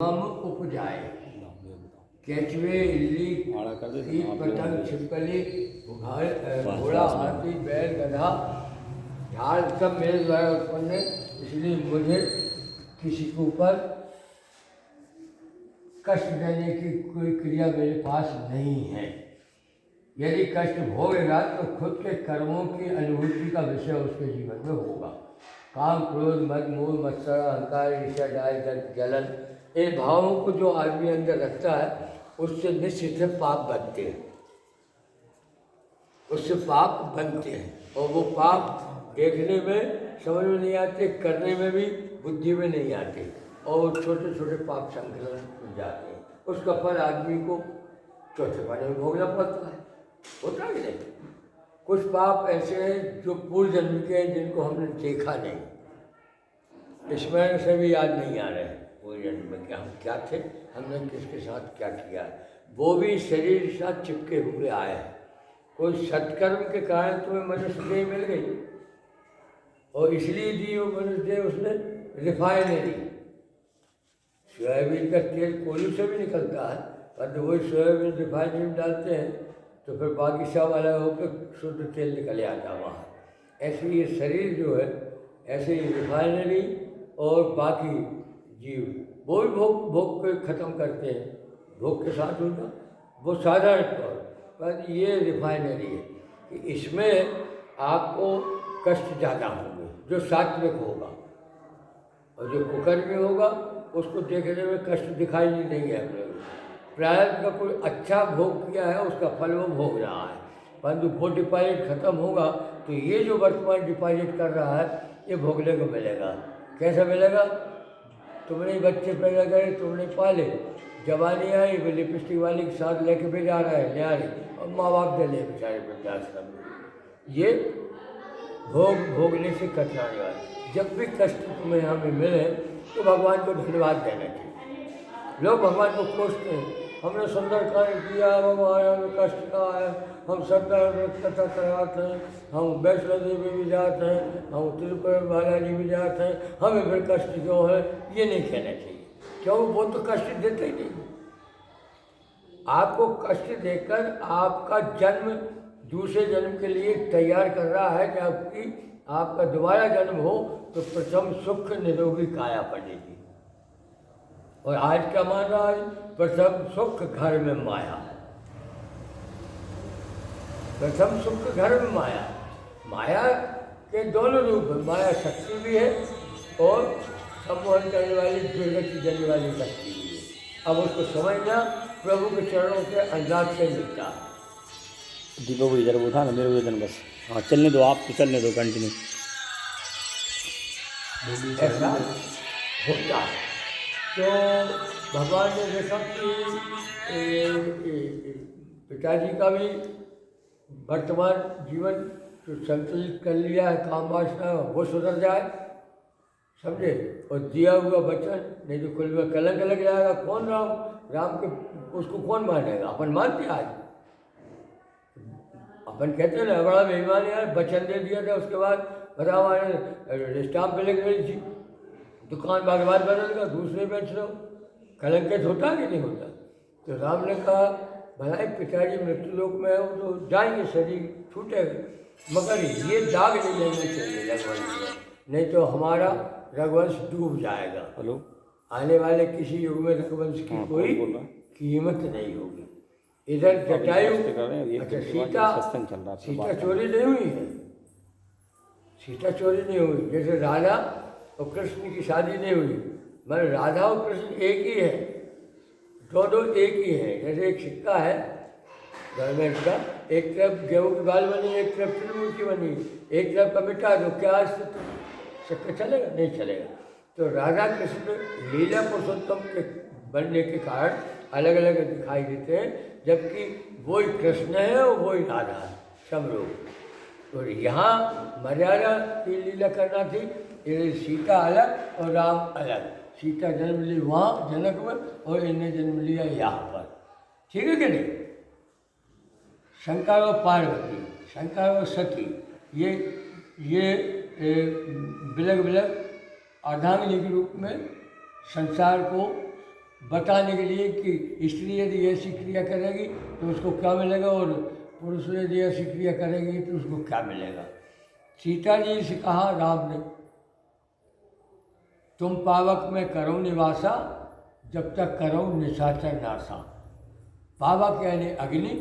हम उपजाए केचुए, इल्ली, कीट पतंग, छिपकली, घोड़ा, हाथी, बैल, गधा, झाड़ सब मेरे द्वारा उत्पन्न है। इसलिए मुझे किसी के ऊपर कष्ट देने की कोई क्रिया मेरे पास नहीं है। यदि कष्ट भोगेगा तो खुद के कर्मों की अनुभूति का विषय उसके जीवन में होगा। काम, क्रोध, मद, मोह, मत्सर, अहंकार, ईर्ष्या, डाय, दर्प, जलन, इन भावों को जो आदमी अंदर रखता है उससे निश्चित है पाप बनते हैं, उससे पाप बनते हैं। और वो पाप देखने में समझ में नहीं आते, करने में भी बुद्धि में नहीं आते, और छोटे छोटे पाप संकलन हो जाते हैं। उसका फल आदमी को चौथे पाने में भोगना पड़ता है। होता ही नहीं। कुछ पाप ऐसे हैं जो पूर्व जन्म के हैं, जिनको हमने देखा नहीं, स्मरण से भी याद नहीं आ रहे हैं पूर्व जन्म में कि हम क्या थे, हमने किसके साथ क्या किया। वो भी शरीर के साथ चिपके हुए आए हैं। कोई सत्कर्म के कारण तुम्हें मनुष्य देह मिल गई, और इसलिए दी वो मनुष्य देह उसने रिफाइनरी। सोयाबीन का तेल कोयले से भी निकलता है, पर वही सोयाबीन रिफाइनरी में डालते हैं तो फिर बाकी सब अलग होकर शुद्ध तेल निकल आता वहाँ। ऐसे ये शरीर जो है, ऐसे ही रिफाइनरी और बाकी जीव वो भी भोग के ख़त्म करते हैं, भोग के साथ उनका वो साधारण तौर पर। ये रिफाइनरी है कि इसमें आपको कष्ट ज़्यादा होंगे जो सात्विक होगा, और जो कुकर्मी होगा उसको देखने में कष्ट दिखाई नहीं देंगे। अपने प्रारब्ध का कोई अच्छा भोग किया है उसका फल वो भोग रहा है, परंतु वो डिपॉजिट खत्म होगा तो ये जो वर्तमान डिपॉजिट कर रहा है ये भोगने को मिलेगा। कैसा मिलेगा? तुमने बच्चे पैदा करे, तुमने पाले, जवानी आई, वो लिपस्टिक वाली के साथ लेके भी जा रहा है न्यारी, और माँ बाप दे बेचारे वृद्धाश्रम में। ये भोगने से कतराने वाले। जब भी कष्ट तुम्हें यहाँ में मिले तो भगवान को धन्यवाद देना चाहिए। लोग भगवान को कोसते हैं, हमने सुंदर कार्य किया, भगवान हमें कष्ट का है, हम सत्याव्रत कथा कराते हैं, हम वैष्णो देवी भी जाते हैं, हम तिरुपति बालाजी भी जाते हैं, हमें फिर कष्ट क्यों है? ये नहीं कहना चाहिए, क्यों? वो तो कष्ट देते ही नहीं। आपको कष्ट देकर आपका जन्म दूसरे जन्म के लिए तैयार कर रहा है कि आपका दोबारा जन्म हो तो प्रथम सुख निरोगी काया पड़ेगी। और आज क्या मान रहा है? प्रथम सुख घर में माया। प्रथम सुख घर में माया। माया के दोनों रूप है, माया शक्ति भी है और सम्मोहन करने वाली दुर्गति देने वाली शक्ति भी है। अब उसको समझना प्रभु के चरणों के अंदाज से मिलता है। दीपक इधर वो था ना, मेरे को इधर बस। हाँ चलने दो, आप चलने दो, कंटिन्यू। ऐसा होता है। तो भगवान ने देखा कि पिताजी का भी वर्तमान जीवन जो संतुलित कर लिया है, काम वासना वो सुधर जाए, समझे, और दिया हुआ वचन, नहीं तो कुल में कलंक लग जाएगा। कौन राम के उसको कौन मानेगा? अपन मानते आज, अपन कहते हैं ना बड़ा बेईमान यार, वचन दे दिया था उसके बाद बताओ स्टाम्प पे लग रही थी, दुकान बागवान बदल का दूसरे बेच लो, कलंकित होता कि नहीं होता? तो राम ने कहा भलाई पिताजी मृत्यु लोक में हो तो जाएंगे, शरीर छूटेगा, मगर ये दाग नहीं लेना चाहिए रघुवंश में, नहीं तो हमारा रघुवंश डूब जाएगा। हेलो, आने वाले किसी युग में रघुवंश की कोई कीमत नहीं होगी। इधर जटायु, अच्छा सीता चोरी नहीं हुई है, सीता चोरी नहीं हुई। जैसे राधा और कृष्ण की शादी नहीं हुई, मगर राधा और कृष्ण एक ही है, दोनों एक ही है। जैसे एक सिक्का है गवर्नमेंट का, एक तरफ गेहूँ की बाल बनी, एक तरफ त्रिमूर्ति बनी, एक तरफ का मिटा दो, क्या सिक्का चलेगा? नहीं चलेगा। तो राधा कृष्ण लीला पुरुषोत्तम के बनने के कारण अलग अलग दिखाई देते हैं, जबकि वही कृष्ण है और वही राधा है, सब लोग। तो यहाँ मर्यादा की लीला करना थी, इसलिए सीता अलग और राम अलग। सीता जन्म ली वहाँ जनक में, और इन्हें जन्म लिया यहाँ पर। ठीक है कि नहीं? शंकर और पार्वती, शंकर और सती, ये बिलग बिलग अर्धांगिनी के रूप में संसार को बताने के लिए कि स्त्री यदि ऐसी क्रिया करेगी तो उसको क्या मिलेगा, और पुरुष यदि ऐसी क्रिया करेगी तो उसको क्या मिलेगा। सीता जी से कहा राम ने, तुम पावक में करो निवासा, जब तक करो निशाचर नासा। पावक यानी अग्नि,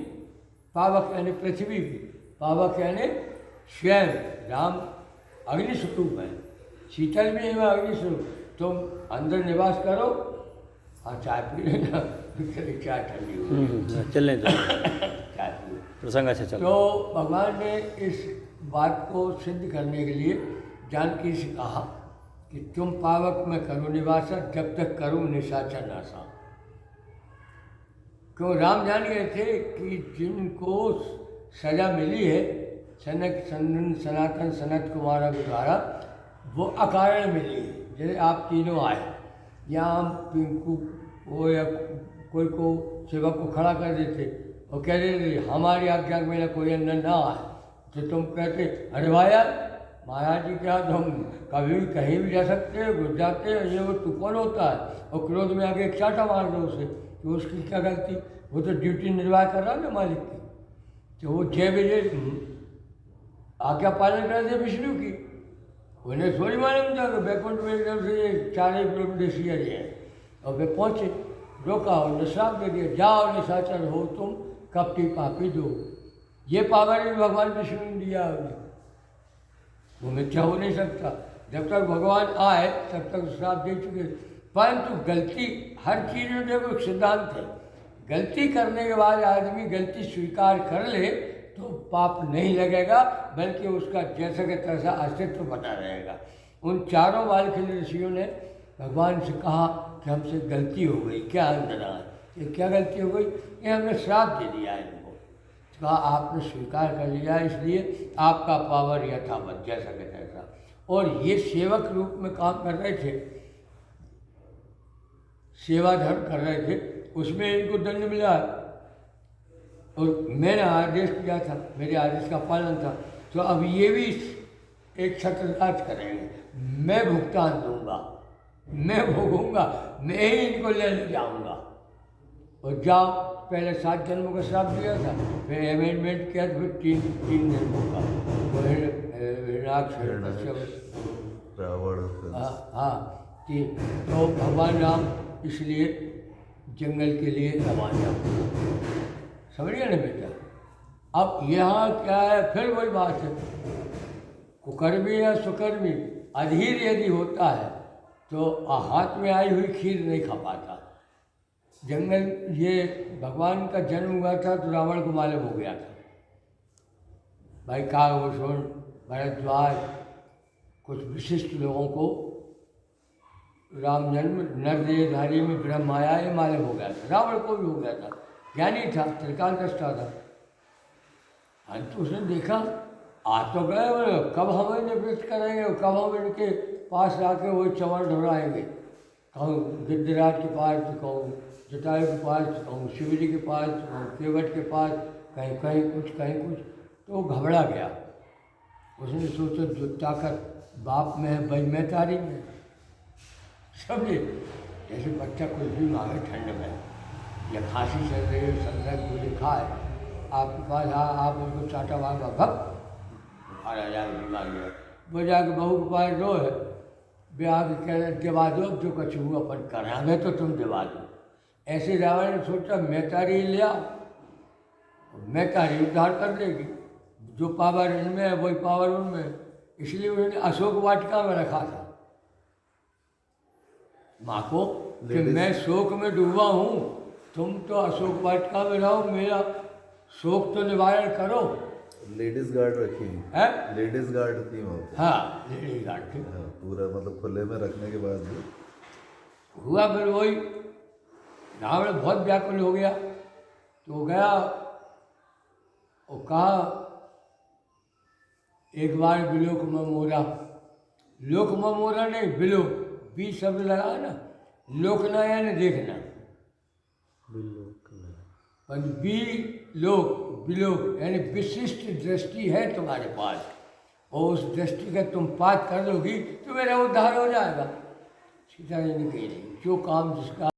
पावक यानी पृथ्वी, पावक यानी स्वयं राम अग्नि स्वरूप है, शीतल भी है अग्नि स्वरूप। तुम अंदर निवास करो, हाँ चाय पी लेना, चाय ठंडी हो चलने दो चाय पी। प्रसंग अच्छा चल। तो भगवान ने इस बात को सिद्ध करने के लिए जानकी से कहा कि तुम पावक में करो निवासा, जब तक करो निशाचर नासा। क्यों राम जान गए थे कि जिनको सजा मिली है सनातन सनत कुमार के द्वारा, वो अकारण मिली है। जैसे आप तीनों आए, यहाँ हम पिंकू को या कोई को सेवक को खड़ा कर देते और कह देते हमारी आज्ञा में मेरा कोई अंदर ना आए, तो तुम कहते अरे भाई यार महाराज जी क्या, तो हम कभी भी कहीं भी जा सकते हैं, घुस जाते हैं, ये वो तू कौन होता है, और क्रोध में आके एक चाटा मार दो उसे, तो उसकी क्या गलती, वो तो ड्यूटी निर्वाह कर रहा है ना मालिक की। तो वो 6 बजे आज्ञा पालन कर दे विष्णु की, उन्हें थोड़ी मालूम था कि बैकुंठ में एकदम से 4 किलोमीटर सिया है। और वे पहुँचे, रोका और श्राप दे दिया, जाओ निशाचर हो तुम, कपटी पापी दो। ये पावर भी भगवान विष्णु ने दिया उन्हें, वो मिथ्या हो नहीं सकता। जब तक भगवान आए तब तक श्राप दे चुके। परंतु गलती हर चीज़ में देखो एक सिद्धांत है, गलती करने के बाद आदमी गलती स्वीकार कर ले तो पाप नहीं लगेगा, बल्कि उसका जैसा के तैसा अस्तित्व बना रहेगा। उन चारों बालखिल ऋषियों ने भगवान से कहा कि हमसे गलती हो गई, क्या अंदर आए, ये क्या गलती हो गई, ये हमने श्राप दे दिया इनको। कहा आपने स्वीकार कर लिया, इसलिए आपका पावर यथावत जैसा के तैसा। और ये सेवक रूप में काम कर रहे थे, सेवा धर्म कर रहे थे, उसमें इनको दंड मिला। और मैंने आदेश किया था, मेरे आदेश का पालन था, तो अब ये भी एक छत्रराज करेंगे, मैं भुगतान दूंगा, मैं भोगूंगा, मैं ही इनको लेने जाऊंगा। और जाओ, पहले 7 जन्मों का श्राप दिया था, फिर अमेंडमेंट किया तो फिर 3 जन्मों का। रावण, हाँ 3। तो भगवान राम इसलिए जंगल के लिए रवाना हुए, समझिए ना बेटा। अब यहाँ क्या है, फिर वही बात है, कुकर्मी या सुकर्मी अधीर यदि होता है तो हाथ में आई हुई खीर नहीं खा पाता। जंगल, ये भगवान का जन्म हुआ था तो रावण को मालूम हो गया था, भाई कागभूषण भरद्वाज कुछ विशिष्ट लोगों को राम जन्म नरदेहधारी में ब्रह्म आया, ये मालूम हो गया था, रावण को भी हो गया था, ज्ञानी था, त्रिकाल दृष्टा था। अंत उसने देखा आ तो गए, कब हमें निवृत्त करेंगे, कब हम इनके पास जाके वही चमड़ ढुराएंगे, कहूँ गिद्धराज के पास तो कहूँ जटायु के पास तो कहूँ शिवजी के पास तो कहूँ केवट के पास, कहीं कहीं कुछ कहीं कुछ। तो वो घबरा गया, उसने सोचा जो ताकत बाप में है भाई मैं तारी में, समझे। जैसे बच्चा कुछ भी मांगे ठंड में या खांसी चल रही है, संदर्भ मुझे खाए, आपके पास आप उनको चाटा मांगा भग बुखार आ जाए, बीमार गया, वो जाके बहू के पास रो है, ब्याह के कह रहे दिवा दो, जो कछु हुआ अपन करांगे तो तुम दिवा दो। ऐसे रावण ने सोचा मैं तारी ले आओ, मैं तारी उद्धार कर देगी, जो पावर इनमें है वही पावर उनमें है। इसलिए उन्होंने अशोक वाटिका में रखा था माँ को कि मैं शोक में डूबा हूँ, तुम तो अशोक वाटिका में रहो, मेरा शोक तो निवारण करो। लेडीज गार्ड रखी है, लेडीज गार्ड थी वहाँ पे। हाँ लेडीज गार्ड थी। हाँ, पूरा मतलब खुले में रखने के बाद भी हुआ फिर वही, रावण बहुत व्याकुल हो गया, तो गया और कहा एक बार बिलोक में मोरा, लोक में मोरा नहीं, बिलो, बीच शब्द लगा ना, लोकना यानी देखना, पर बी लोक बिलोक यानी विशिष्ट दृष्टि है तुम्हारे पास, और उस दृष्टि का तुम पाठ कर लोगी तो मेरा उद्धार हो जाएगा। सीता जी ने कही नहीं, जो काम जिसका